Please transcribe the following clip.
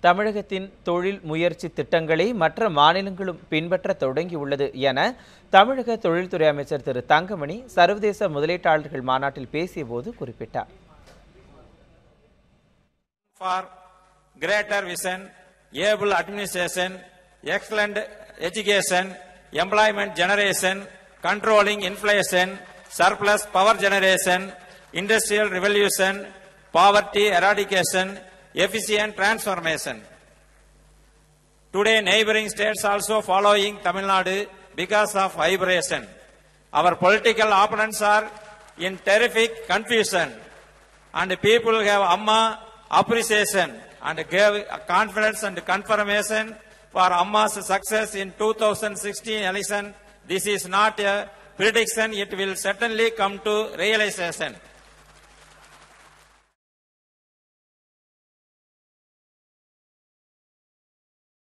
தமிழகத்தின் தொழில் முயற்சி திட்டங்களை மற்ற மாநிலங்களும் பின்பற்ற தொடங்கியுள்ளது என தமிழக தொழில்துறை அமைச்சர் திரு தங்கமணி சர்வதேச முதலீட்டாளர்கள் மாநாட்டில் பேசியபோது குறிப்பிட்டார். For greater vision, able administration, excellent education, employment generation, controlling inflation, surplus power generation, industrial revolution, poverty eradication, efficient transformation. Today, neighboring states also following Tamil Nadu because of vibration. Our political opponents are in terrific confusion, and people have Amma appreciation and gave confidence and confirmation for Amma's success in 2016 election. This is not a prediction; it will certainly come to realization.